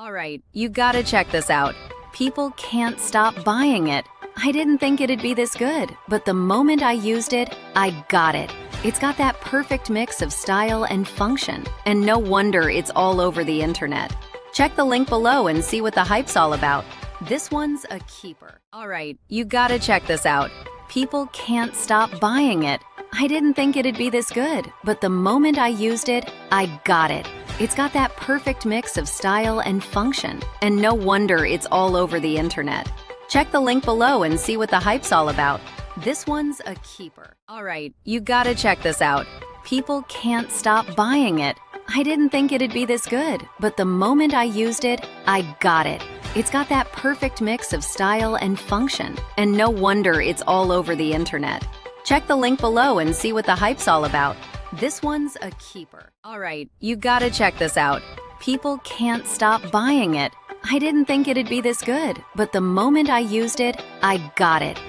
Alright, you gotta check this out. People can't stop buying it. I didn't think it'd be this good, but the moment I used it, I got it. It's got that perfect mix of style and function, and no wonder it's all over the internet. Check the link below and see what the hype's all about. This one's a keeper. Alright, you gotta check this out. People can't stop buying it. I didn't think it'd be this good, but the moment I used it, I got it. It's got that perfect mix of style and function, and no wonder it's all over the internet. Check the link below and see what the hype's all about. This one's a keeper. Alright, you gotta check this out. People can't stop buying it. I didn't think it'd be this good, but the moment I used it, I got it. It's got that perfect mix of style and function, and no wonder it's all over the internet. Check the link below and see what the hype's all about. This one's a keeper. Alright, you gotta check this out. People can't stop buying it. I didn't think it'd be this good, but the moment I used it, I got it.